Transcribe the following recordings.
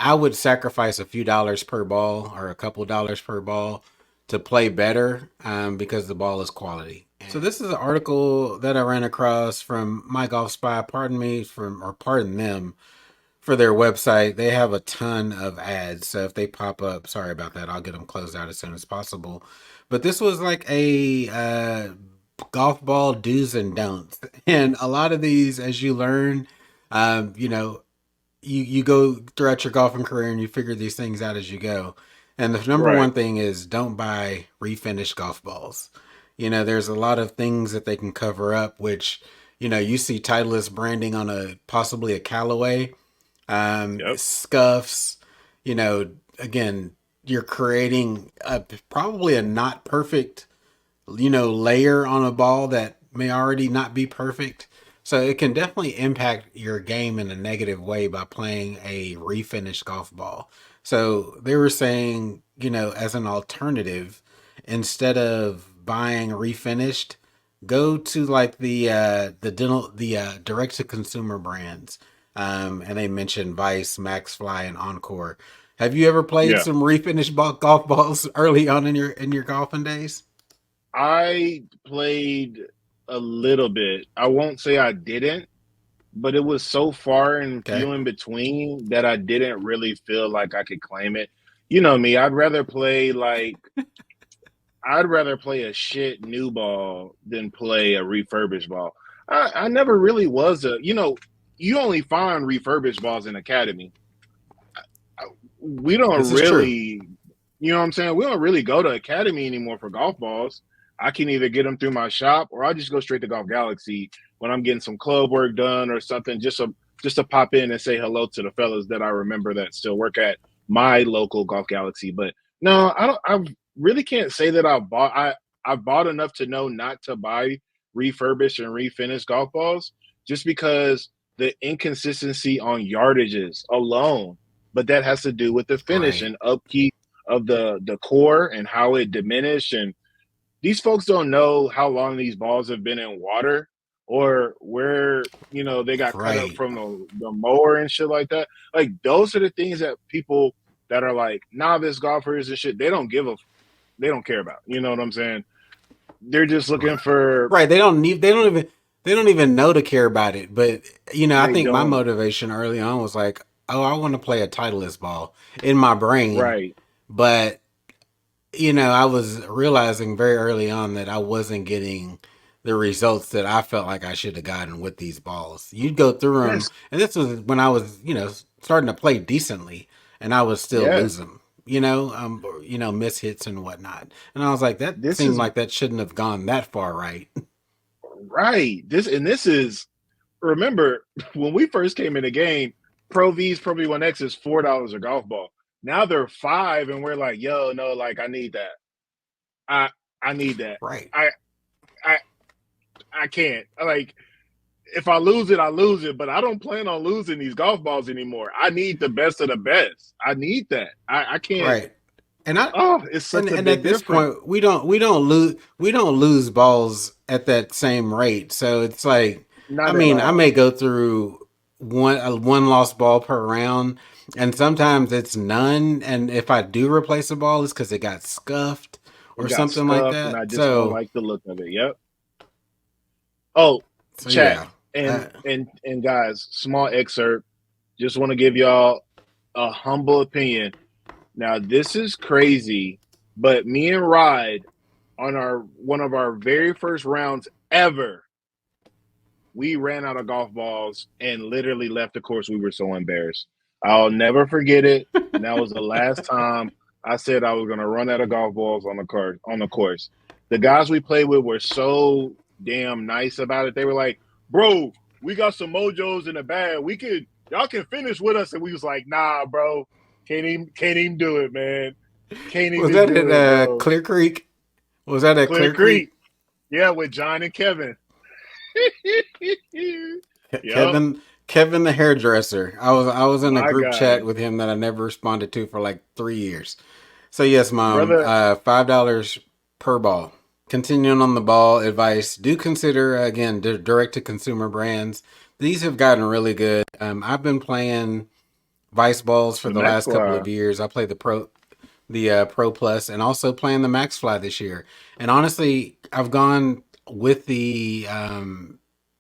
I would sacrifice a few dollars per ball or a couple dollars per ball to play better because the ball is quality. So this is an article that I ran across from My Golf Spy. Pardon me from or pardon them for their website. They have a ton of ads, so if they pop up, sorry about that. I'll get them closed out as soon as possible. But this was like a golf ball do's and don'ts, and a lot of these, as you learn, you know, you go throughout your golfing career and you figure these things out as you go. And the number Right. one thing is don't buy refinished golf balls. You know, there's a lot of things that they can cover up, which, you know, you see Titleist branding on a possibly a Callaway, Yep. scuffs, you know, again, you're creating probably a not perfect, you know, layer on a ball that may already not be perfect. So it can definitely impact your game in a negative way by playing a refinished golf ball. So they were saying, you know, as an alternative, instead of buying refinished, go to like the direct to consumer brands. And they mentioned Vice, Max Fly, and Encore. Have you ever played Yeah. some refinished golf balls early on in your golfing days? I played a little bit. I won't say I didn't, but it was so far and Okay. few in between that I didn't really feel like I could claim it. You know me, I'd rather play a shit new ball than play a refurbished ball. I never really was you only find refurbished balls in Academy. We don't This is true. really, you know what I'm saying? We don't really go to Academy anymore for golf balls. I can either get them through my shop or I just go straight to Golf Galaxy when I'm getting some club work done or something, just to pop in and say hello to the fellas that I remember that still work at my local Golf Galaxy. But no, I really can't say that I bought enough to know not to buy refurbished and refinished golf balls just because the inconsistency on yardages alone, but that has to do with the finish Right. and upkeep of the core and how it diminished. And these folks don't know how long these balls have been in water or where they got cut up Right. from the mower and shit like that. Like those are the things that people that are like novice golfers and shit, they don't care about. You know what I'm saying? They're just looking for Right. They don't even know to care about it. But you know, I they think my don't. motivation early on was like, oh, I want to play a Titleist ball in my brain. Right. But you know, I was realizing very early on that I wasn't getting the results that I felt like I should have gotten with these balls. You'd go through them, Yes. and this was when I was, you know, starting to play decently, and I was still Yes. losing. You know, miss hits and whatnot, and I was like, that This seemed is like that shouldn't have gone that far, right? right. This is remember when we first came in the game, Pro V's Pro V1X is $4 a golf ball. Now they're five, and we're like, yo, no, like I need that. I I need that. Right. I I I can't. Like if I lose it, I lose it. But I don't plan on losing these golf balls anymore. I need the best of the best. I need that. I can't. Right. And I Oh, it's such a and at big this difference. point we don't lose balls at that same rate. So it's like I Not at mean, I all. may go through one lost ball per round, and sometimes it's none, and if I do replace a ball it's cuz it got scuffed It or got something like scuffed, and that. I just don't like the look of it. Yep. Oh, chat Yeah. and guys, small excerpt. Just want to give y'all a humble opinion. Now, this is crazy, but me and Ride on our one of our very first rounds ever, we ran out of golf balls and literally left the course. We were so embarrassed. I'll never forget it. And that was the last time I said I was gonna run out of golf balls on the course. The guys we played with were so damn nice about it. They were like, bro, we got some mojos in the bag. Y'all can finish with us. And we was like, nah, bro. Can't even do it, man. Can't Was even that do at it, bro. Clear Creek? Was that at Clear Clear Creek? Creek. Yeah, with John and Kevin. Yep. Kevin the hairdresser. I was in a My group chat guy. with him that I never responded to for like 3 years. So yes, mom, Brother, $5 per ball. Continuing on the ball advice, do consider again direct to consumer brands. These have gotten really good. I've been playing Vice balls for The the Max last couple Fly. of years. I played the Pro Plus, and also playing the Max Fly this year. And honestly, I've gone with the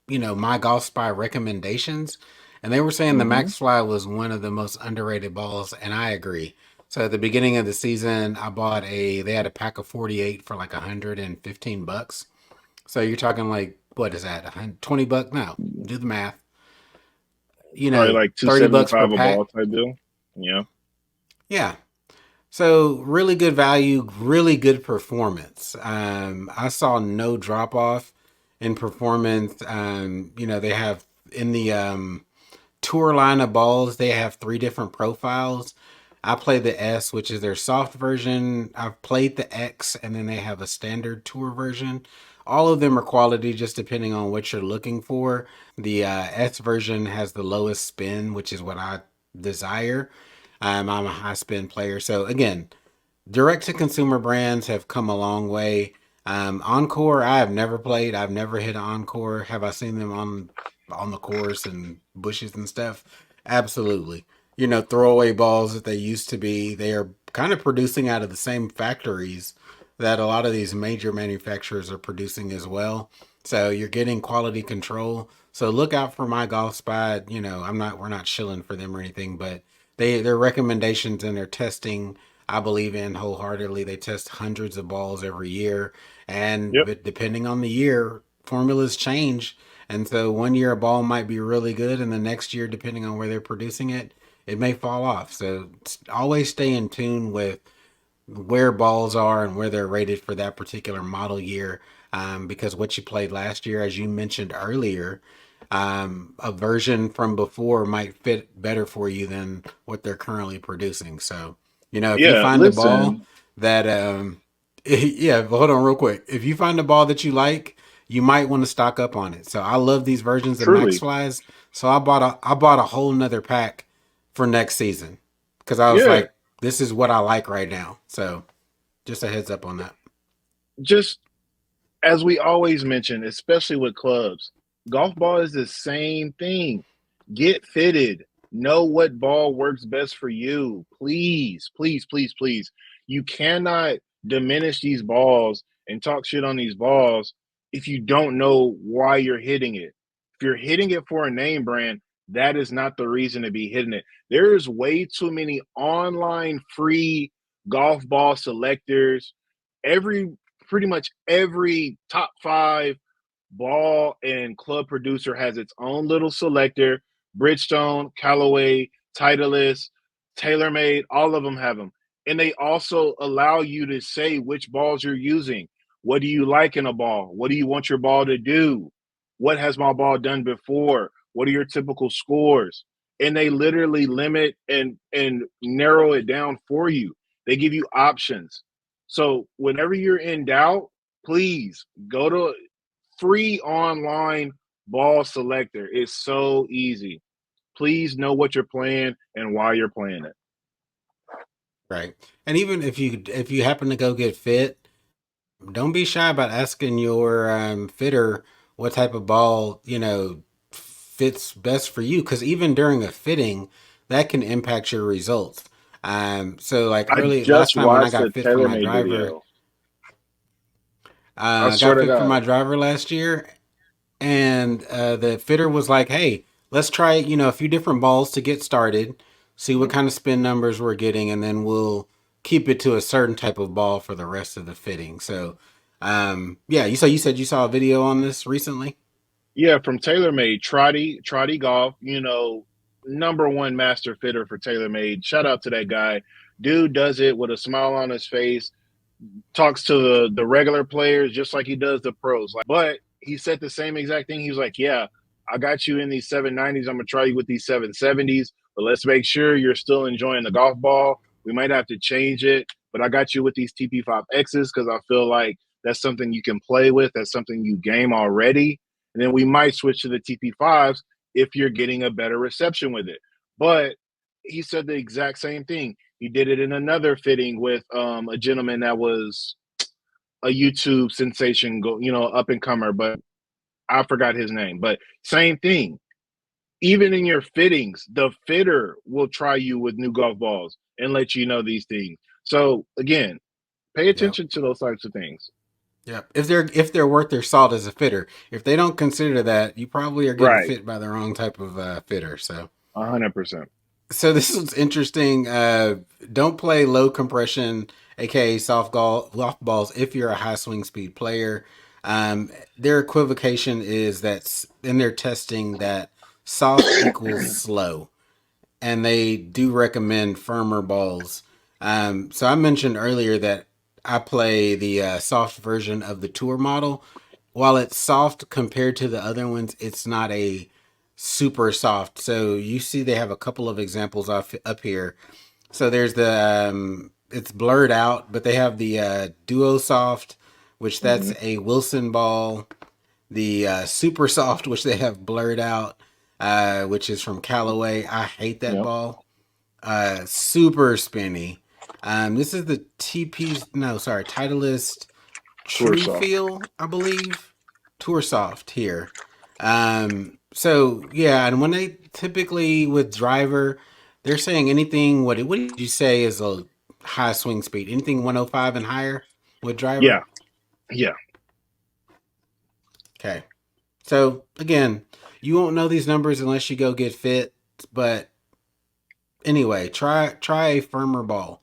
My Golf Spy recommendations, and they were saying the Hmm. Max Fly was one of the most underrated balls, and I agree. So at the beginning of the season, I bought a. They had a pack of 48 for like $115. So you're talking like what is that? 120 bucks? No, do the math. Probably like 30 bucks per 275 a ball pack. type deal. Yeah. Yeah, so really good value, really good performance. I saw no drop off in performance. They have in the tour line of balls, they have three different profiles. I play the S, which is their soft version. I've played the X, and then they have a standard tour version. All of them are quality, just depending on what you're looking for. The S version has the lowest spin, which is what I desire. I'm a high spin player, so again, direct to consumer brands have come a long way. Encore, I have never played. I've never hit Encore. Have I seen them on the course and bushes and stuff? Absolutely. Throwaway balls that they used to be. They are kind of producing out of the same factories that a lot of these major manufacturers are producing as well. So you're getting quality control. So look out for My Golf Spy. We're not shilling for them or anything, but their recommendations and their testing I believe in wholeheartedly. They test hundreds of balls every year, and Yep. but depending on the year, formulas change. And so one year a ball might be really good, and the next year, depending on where they're producing it, it may fall off. So always stay in tune with where balls are and where they're rated for that particular model year. Because what you played last year, as you mentioned earlier, a version from before might fit better for you than what they're currently producing. So, if you Yeah. find a ball Listen, that, yeah, hold on real quick. If you find a ball that you like, you might want to stock up on it. So I love these versions of Max truly. Flies. So I bought a whole nother pack for next season because I was Yeah. like, this is what I like right now. So just a heads up on that. Just as we always mention, especially with clubs, golf ball is the same thing. Get fitted. Know what ball works best for you. Please, please, please, please. You cannot diminish these balls and talk shit on these balls if you don't know why you're hitting it. If you're hitting it for a name brand, that is not the reason to be hitting it. There is way too many online free golf ball selectors. Every Pretty much every top five ball and club producer has its own little selector. Bridgestone, Callaway, Titleist, TaylorMade, all of them have them. And they also allow you to say which balls you're using. What do you like in a ball? What do you want your ball to do? What has my ball done before? What are your typical scores? And they literally limit and narrow it down for you. They give you options. So whenever you're in doubt, please go to free online ball selector. It's so easy. Please know what you're playing and why you're playing it. Right. And even if you happen to go get fit, don't be shy about asking your fitter what type of ball, fits best for you. Because even during a fitting, that can impact your results. So like I early last just time when I watched got the fit for my TaylorMade driver, video. I I swear got to fit for God. my driver last year, and the fitter was like, "Hey, let's try a few different balls to get started, see what Mhm. kind of spin numbers we're getting, and then we'll keep it to a certain type of ball for the rest of the fitting." So, yeah, you said you saw a video on this recently. Yeah, from TaylorMade, Trotty Golf, number one master fitter for TaylorMade. Shout out to that guy. Dude does it with a smile on his face, talks to the regular players just like he does the pros. But he said the same exact thing. He was like, "Yeah, I got you in these 790s. I'm gonna try you with these 770s, but let's make sure you're still enjoying the golf ball. We might have to change it, but I got you with these TP5Xs because I feel like that's something you can play with. That's something you game already, and then we might switch to the TP5s if you're getting a better reception with it." But he said the exact same thing. He did it in another fitting with a gentleman that was a YouTube sensation, up and comer, but I forgot his name. But same thing. even in your fittings, the fitter will try you with new golf balls and let you know these things. So again, pay Yep. attention to those types of things. Yep. If they're worth their salt as a fitter, if they don't consider that, you probably are getting Right. fit by the wrong type of fitter. 100%. So this is interesting. Don't play low compression, aka golf balls, if you're a high swing speed player. Their equivocation is that in their testing that soft equals slow, and they do recommend firmer balls. So I mentioned earlier that I play the soft version of the tour model. While it's soft compared to the other ones, it's not a super soft. So you see they have a couple of examples up here. So there's the it's blurred out, but they have the Duo Soft, which that's Hmm. a Wilson ball. The Super Soft, which they have blurred out, which is from Callaway. I hate that Yep. ball. Super spinny. This is the Titleist Tour True soft. Feel, I believe. Tour Soft here. So yeah, and when they typically with driver, they're saying anything. What did you say is a high swing speed? Anything 105 and higher with driver? Yeah. Yeah. Okay. So again, you won't know these numbers unless you go get fit. But anyway, try a firmer ball.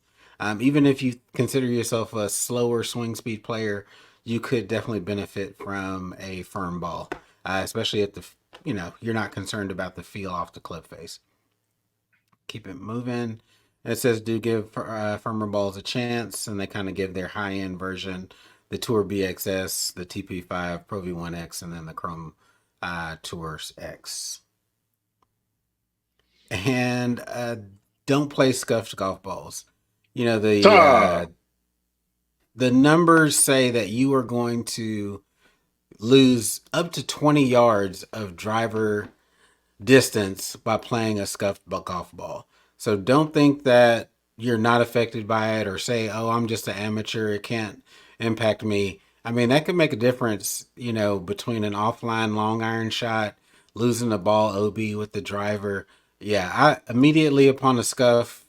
Even if you consider yourself a slower swing speed player, you could definitely benefit from a firm ball, especially at the you're not concerned about the feel off the clip face. Keep it moving. It says do give firmer balls a chance, and they kind of give their high end version, the Tour BXS, the TP5, Pro V1X, and then the Chrome Tours X. And don't play scuffed golf balls. You know Ta. the numbers say that you are going to lose up to 20 yards of driver distance by playing a scuffed golf ball. So don't think that you're not affected by it or say, "Oh, I'm just an amateur, it can't impact me." I mean, that could make a difference, between an offline long iron shot, losing the ball OB with the driver. Yeah, I immediately upon a scuff,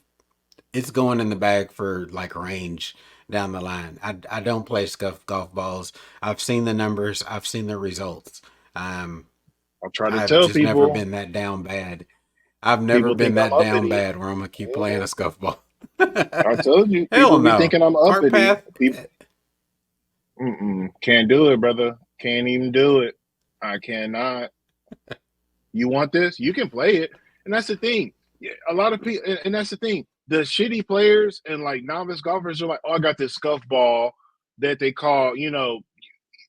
it's going in the bag for like range down the line. I don't play scuff golf balls. I've seen the numbers. I've seen the results. Um, I try to I've tell just never people. been that down bad. I've never People been think I'm that down uppity. bad where I'm gonna keep playing Yeah. a scuff ball. I told you, Hell people be no. thinking I'm Cart uppity. path. People, can't do it, brother. Can't even do it. I cannot. You want this? You can play it, and that's the thing. Yeah, a lot of people, and that's the thing. The shitty players and like novice golfers are like, "Oh, I got this scuff ball that they call,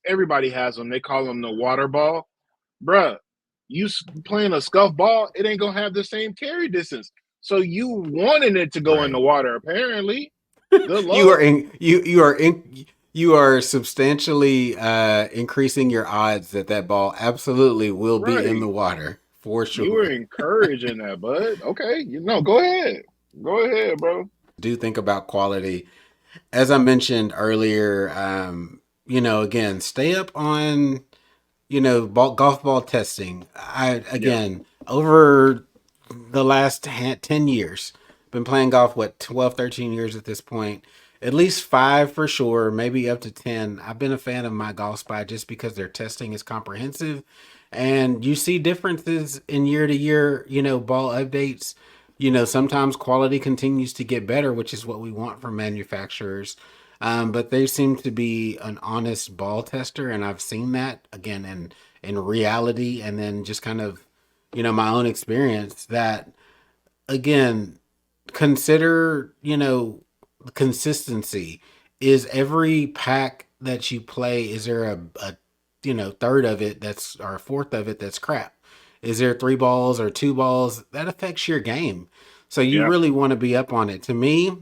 everybody has them. They call them the water ball, bruh. You playing a scuff ball, it ain't gonna have the same carry distance. So you wanting it to go in the Right. water, apparently. Good You are luck. in. You are substantially increasing your odds that that ball absolutely will be in the Right. water for You were sure. encouraging that, bud. Okay. Go ahead. Go ahead, bro. Do think about quality. As I mentioned earlier, again, stay up on golf ball testing. I Yeah. again over the last 10 years been playing golf, what, 12, 13 years at this point, at least 5 for sure, maybe up to 10. I've been a fan of My Golf Spy just because their testing is comprehensive, and you see differences in year to year, ball updates. Sometimes quality continues to get better, which is what we want from manufacturers. But they seem to be an honest ball tester, and I've seen that again in reality, and then just kind of my own experience that again consider consistency. Is every pack that you play, is there a third of it that's or a fourth of it that's crap? Is there 3 balls or 2 balls that affects your game? So you Yeah. really want to be up on it. To me,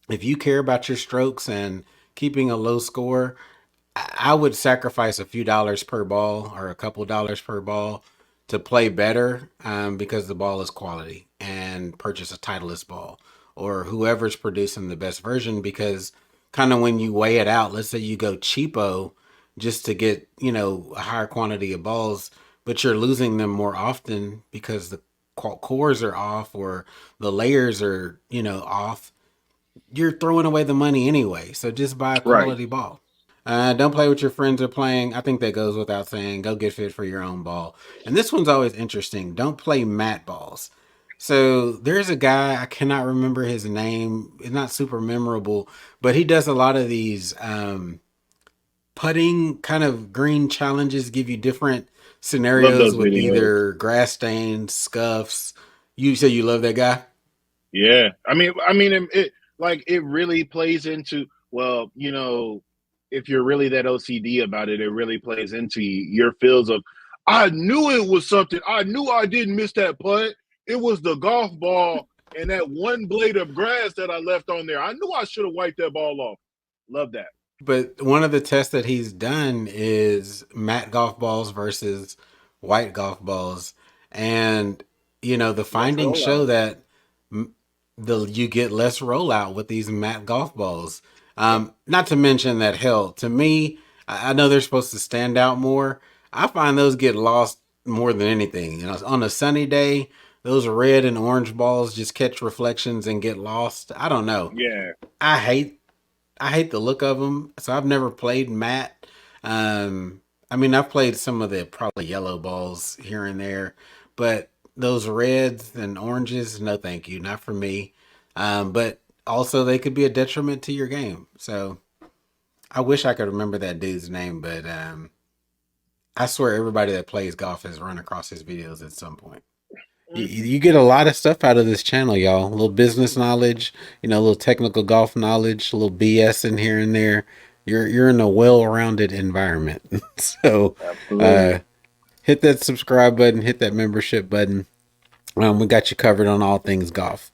if you care about your strokes and keeping a low score, I would sacrifice a few dollars per ball or a couple dollars per ball to play better, because the ball is quality, and purchase a Titleist ball or whoever's producing the best version. Because kind of when you weigh it out, let's say you go cheapo just to get a higher quantity of balls, but you're losing them more often because the cores are off or the layers are, off. You're throwing away the money anyway. So just buy a Right. quality ball. Don't play with your friends are playing. I think that goes without saying. Go get fit for your own ball. And this one's always interesting. Don't play mat balls. So there's a guy, I cannot remember his name. It's not super memorable, but he does a lot of these putting kind of green challenges, give you different Love scenarios those with videos. either grass stains, scuffs. You say you love that guy? Yeah. It really plays into, well, if you're really that OCD about it, it really plays into your feels of, I knew it was something. I knew I didn't miss that putt. It was the golf ball and that one blade of grass that I left on there. I knew I should have wiped that ball off. Love that. But one of the tests that he's done is matte golf balls versus white golf balls, and the Let's findings roll show out. that you get less rollout with these matte golf balls. Not to mention that, hell, to me, I know they're supposed to stand out more. I find those get lost more than anything. On a sunny day, those red and orange balls just catch reflections and get lost. I don't know. Yeah. I hate I hate the look of them, so I've never played matte. I mean, I've played some of the probably yellow balls here and there, but those reds and oranges, no, thank you, not for me. But also, they could be a detriment to your game. So I wish I could remember that dude's name, but I swear everybody that plays golf has run across his videos at some point. You get a lot of stuff out of this channel, y'all. A little business knowledge, a little technical golf knowledge, a little BS in here and there. You're in a well-rounded environment. So Absolutely. uh hit that subscribe button, hit that membership button. We got you covered on all things golf.